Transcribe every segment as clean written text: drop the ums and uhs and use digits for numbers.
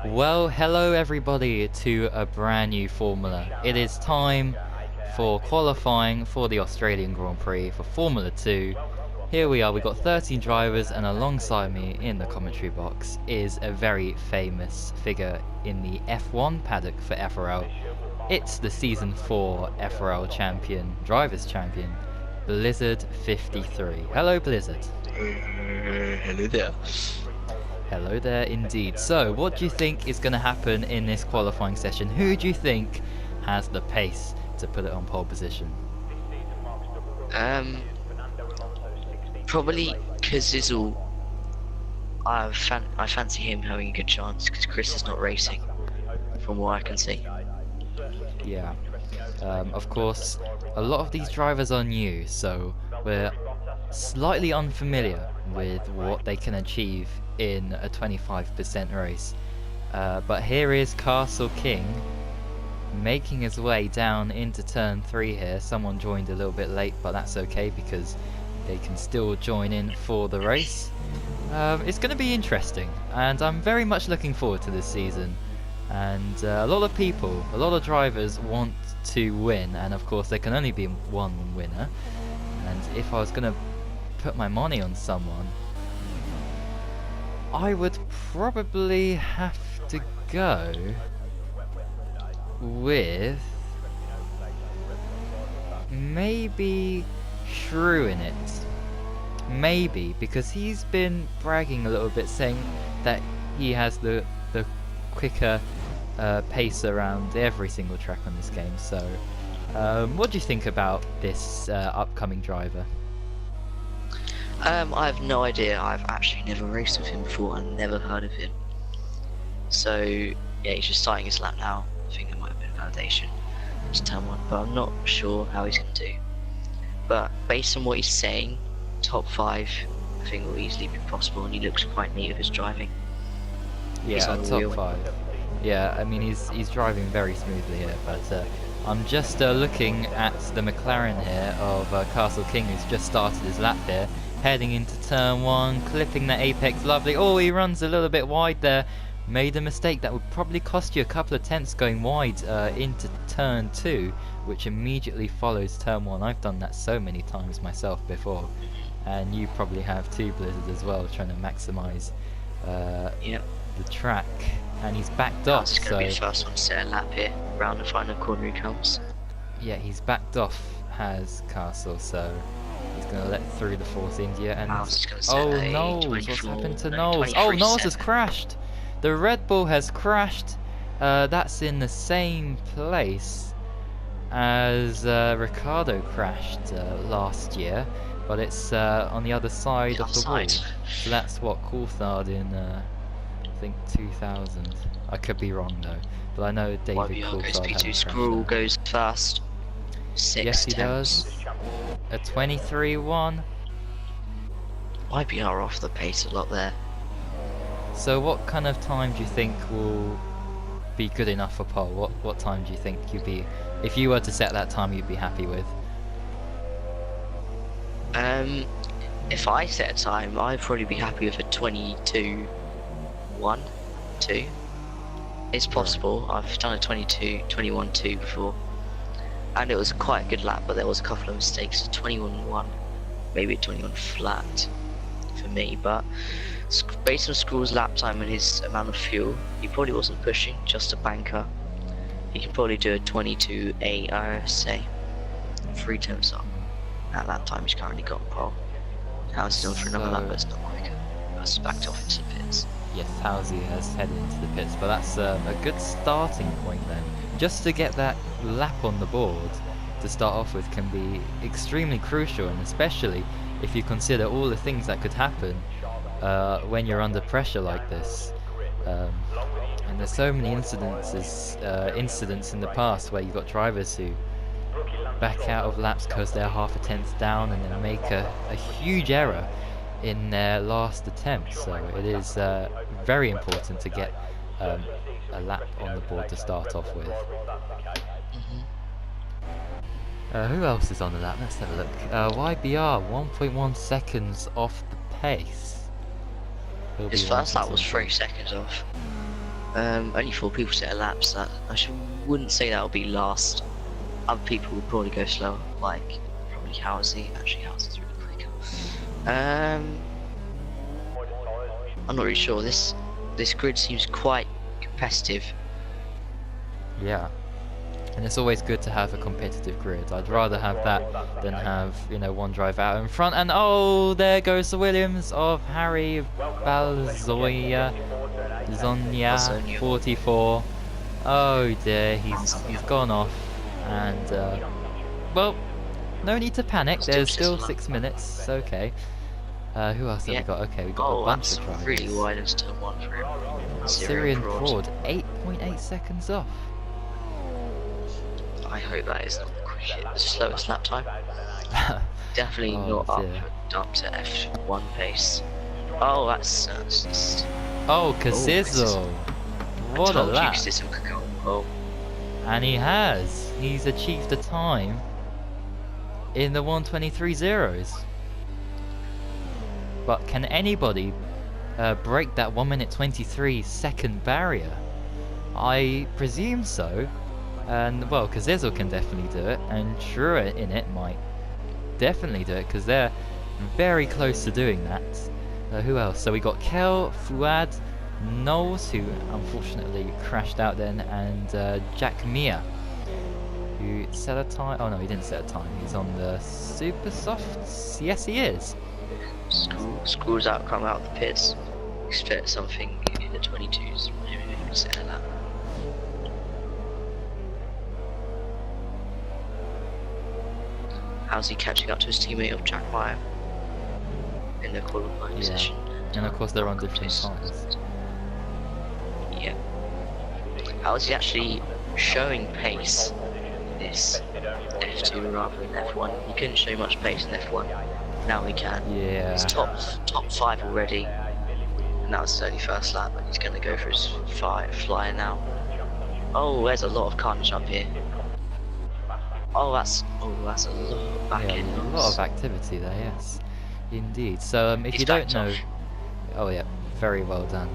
Well, hello everybody to a brand new formula. It is time for qualifying for the Australian Grand Prix for Formula 2. Here we are, we've got 13 drivers, and alongside me in the commentary box is a very famous figure in the F1 paddock for FRL. It's the Season 4 FRL champion, Drivers' Champion, Blizzard53. Hello Blizzard. Hello there. Hello there indeed. So, what do you think is going to happen in this qualifying session? Who do you think has the pace to put it on pole position? Probably Kazizzle. I fancy him having a good chance because Chris is not racing, from what I can see. Yeah. Of course, a lot of these drivers are new, so we're slightly unfamiliar with what they can achieve in a 25% race. But here is Castle King making his way down into turn 3 here. Someone joined a little bit late, but that's okay because they can still join in for the race. It's going to be interesting, and I'm very much looking forward to this season. And a lot of people, a lot of drivers want to win, and of course there can only be one winner. And if I was going to put my money on someone, I would probably have to go with maybe Shrew in it. Maybe, because he's been bragging a little bit, saying that he has the quicker pace around every single track on this game. So what do you think about this upcoming driver? I have no idea. I've actually never raced with him before and never heard of him. So yeah, he's just starting his lap now. I think there might have been validation. It's turn 1, but I'm not sure how he's going to do. But based on what he's saying, top 5 I think will easily be possible, and he looks quite neat with his driving. Yeah, top 5. Yeah, I mean he's driving very smoothly here, but I'm just looking at the McLaren here of Castle King, who's just started his lap here, heading into turn 1, clipping the apex, lovely. Oh, he runs a little bit wide there, made a mistake that would probably cost you a couple of tenths going wide into turn 2, which immediately follows turn 1. I've done that so many times myself before, and you probably have too, Blizzard, as well, trying to maximise the track. And he's backed off, so... going to be the first one to set a lap here, round the final corner he comes. Yeah, he's backed off, has Castle, so he's going to let through the Force India, and... Oh, Knowles! What's happened to Knowles? Oh, Knowles has crashed! The Red Bull has crashed! That's in the same place as Ricardo crashed last year, but it's on the other side of the wall. So that's what Coulthard in... I think 2000. I could be wrong though, but I know David Coulthard had P2 Scroll goes fast. 6 yes, he does. A 23-1. YBR off the pace a lot there. So what kind of time do you think will be good enough for pole? What time do you think you'd be, if you were to set that time, you'd be happy with? If I set a time, I'd probably be happy with a 22-1, 2. It's possible. I've done a 21-2 before, and it was quite a good lap, but there was a couple of mistakes. So 21-1, maybe a 21 flat for me, but based on Scroll's lap time and his amount of fuel, he probably wasn't pushing, just a banker. He could probably do a 22-8, I say, 3 turns up. At lap time, he's currently got pole. Now he's still for another lap, but it's not quicker. He's backed off into the pits. Yes, Housie has headed into the pits, but that's a good starting point then. Just to get that lap on the board to start off with can be extremely crucial, and especially if you consider all the things that could happen when you're under pressure like this. And there's so many incidents in the past where you've got drivers who back out of laps because they're half a tenth down and then make a huge error in their last attempt. So it is very important to get a lap on the board to start off with. Who else is on the lap? Let's have a look. YBR 1.1 seconds off the pace. His first lap was 3 seconds off. Only 4 people set a lap, so wouldn't say that will be last. Other people will probably go slower, like probably Housie. Actually, Housie's really quick. I'm not really sure. This grid seems quite competitive. Yeah. And it's always good to have a competitive grid. I'd rather have that than have, you know, one driver out in front. And oh, there goes the Williams of Harry Balzoya. Zonia 44. Oh dear, he's gone off. And, well, no need to panic. There's still 6 minutes. Okay. Who else have we got? Okay, we've got a bunch of drivers. Really wide into turn 1 for him. Syrian Fraud, 8.8 seconds off. I hope that is not the slowest lap time. Definitely not up to F1 pace. Oh, that's oh, Kazizzle. What a lap. And he has. He's achieved a time in the 1:23 zeros. But can anybody break that 1 minute 23 second barrier? I presume so. And well, Kazizzle can definitely do it, and Shura in it might definitely do it because they're very close to doing that. Who else? So we got Kel, Fuad, Knowles, who unfortunately crashed out then, and Jack Mia, who set a time. Oh no, he didn't set a time. He's on the super softs. Yes, he is. Screws out, come out of the pits. Expect something in the 22s. Maybe we can set a lap. How's he catching up to his teammate of Jack Meyer in the qualifying position? And of course they're on different times. Yeah. How is he actually showing pace in this F2 rather than F1? He couldn't show much pace in F1. Now he can. Yeah. He's top 5 already. And that was his only first lap, and he's going to go for his flyer now. Oh, there's a lot of carnage up here. Oh, that's a lot of back end. A lot of activity there, yes, indeed. So if you don't know, oh yeah, very well done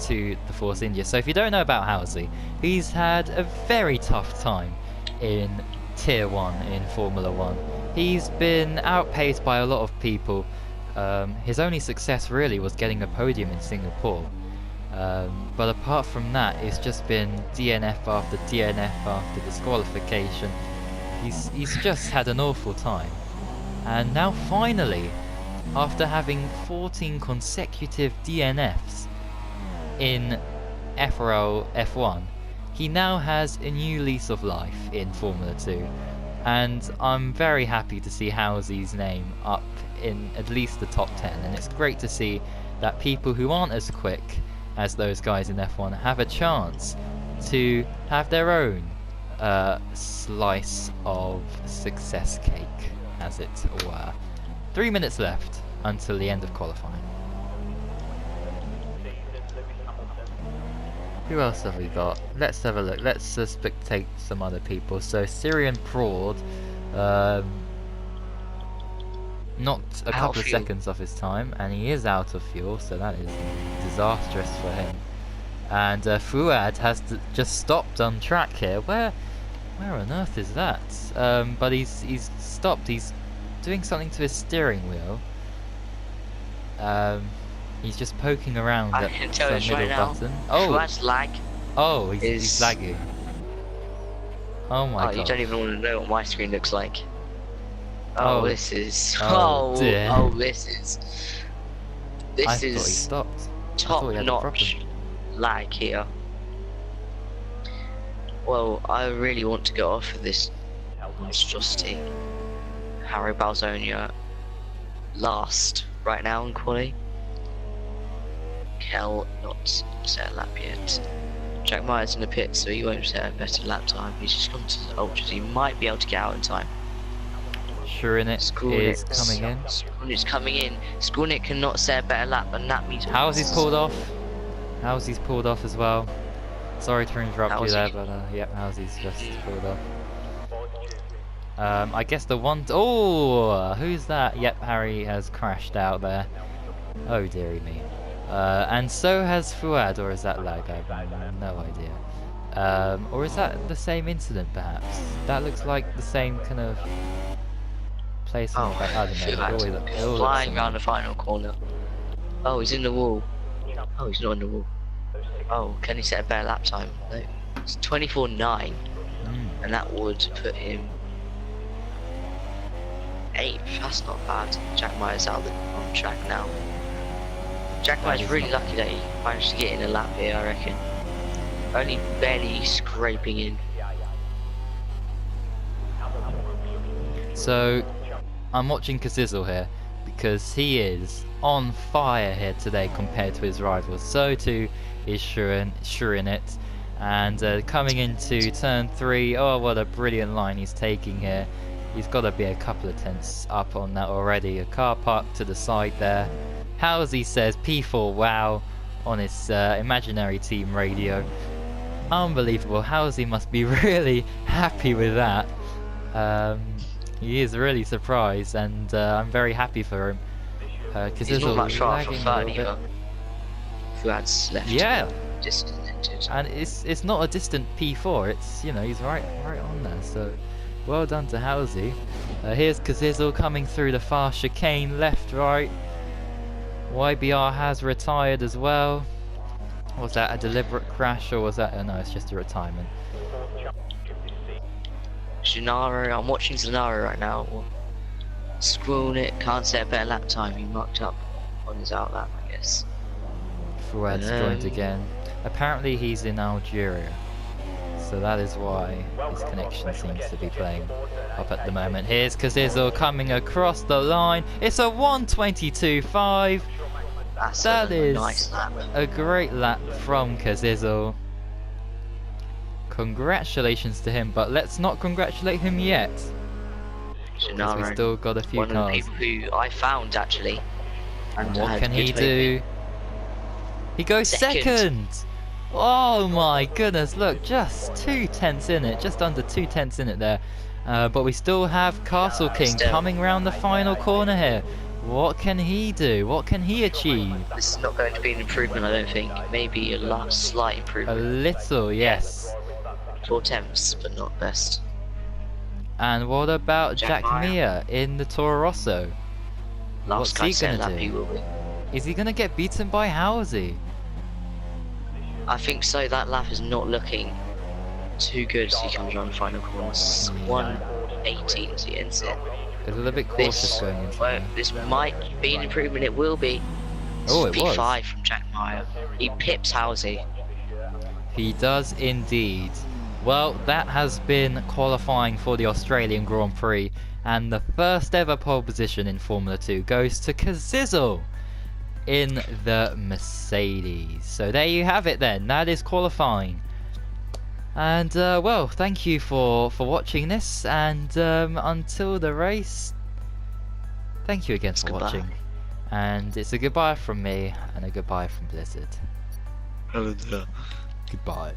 to the Force India. So if you don't know about Housie, he's had a very tough time in Tier 1 in Formula 1. He's been outpaced by a lot of people. His only success really was getting a podium in Singapore. But apart from that, it's just been DNF after DNF after disqualification. He's just had an awful time. And now finally, after having 14 consecutive DNFs in FRL F1, he now has a new lease of life in Formula 2. And I'm very happy to see Housie's name up in at least the top 10. And it's great to see that people who aren't as quick as those guys in F1 have a chance to have their own slice of success cake, as it were. 3 minutes left until the end of qualifying. Who else have we got? Let's have a look. Let's spectate some other people. So Syrian Prod knocked a couple of seconds off his time, and he is out of fuel, so that is disastrous for him. And Fuad has just stopped on track here. Where on earth is that? But he's stopped. He's doing something to his steering wheel. He's just poking around at the middle button. Oh, Fuad's lag. Oh, he's lagging. Oh my god! You don't even want to know what my screen looks like. Oh, this is. Oh, dear. This I thought he is stopped. top-notch lag here. Well, I really want to go off of this monstrosity. Harry Balzonia last right now in quali. Kel not set a lap yet. Jack Myers in the pit, so he won't set a better lap time. He's just gone to the ultras. He might be able to get out in time. Shurinit is coming in. Skurnik's coming in. Skurnik cannot set a better lap, and that means. Housie's pulled off. Housie's pulled off as well. Sorry to interrupt you there, but yep, Housie's just pulled off. I guess the one. Oh, who's that? Yep, Harry has crashed out there. Oh dearie me. And so has Fuad, or is that lag? I have no idea. Or is that the same incident, perhaps? That looks like the same kind of place on the track. I don't know. It all looks Flying similar. around the final corner. Oh, he's in the wall. Oh, he's not in the wall. Oh, can he set a better lap time? No. It's 24.9, and that would put him 8th. That's not bad. Jack Myers out on track now. Jack Myers really lucky that he managed to get in a lap here, I reckon. Only barely scraping in. So, I'm watching Kazizzle here because he is on fire here today compared to his rivals. So too is Shurin it. And coming into turn 3, oh what a brilliant line he's taking here. He's got to be a couple of tenths up on that already. A car parked to the side there. Howsey says P4 wow on his imaginary team radio. Unbelievable. Howsey must be really happy with that. He is really surprised, and I'm very happy for him. Because he's not much far from lagging third a little either. Fuad's left. Yeah. Disconnected. And it's not a distant P4. It's, you know, he's right on there. So well done to Howsey. Here's Kazizzle coming through the fast chicane, left, right. YBR has retired as well. Was that a deliberate crash, or was that? Oh no, it's just a retirement. Gennaro, I'm watching Gennaro right now. Screwing it, can't set a better lap time. He mucked up on his out lap, I guess. Fuad's joined again. Apparently he's in Algeria, so that is why his connection seems to be playing up at the moment. Here's Kazizzle coming across the line. It's a 1:22.5. That is nice lap. A great lap from Kazizzle. Congratulations to him, but let's not congratulate him yet. Gennaro, we still got a few one cars. of the people who I found actually. And what can he do? He goes second! Oh my goodness, look, just 2 tenths in it, just under 2 tenths in it there. But we still have Castle King coming round the final corner here. What can he do? What can he achieve? This is not going to be an improvement, I don't think. Maybe a slight A improvement. little, yes. 4 tenths, but not best. And what about Jack Mir in the Toro Rosso? Last What's he gonna he do? will be. Is he gonna get beaten by Howsey? I think so. That lap is not looking too good as he comes around the final corner. 1:18 as he ends it. A little bit cautious going into there. This might be an improvement. It will be. Oh, it was. P5 from Jack Meyer. He pips Howsey. He does indeed. Well, that has been qualifying for the Australian Grand Prix, and the first ever pole position in Formula 2 goes to Kazizzle in the Mercedes. So there you have it then, that is qualifying. And well, thank you for watching this, and until the race, thank you again for watching. And it's a goodbye from me, and a goodbye from Blizzard. Goodbye.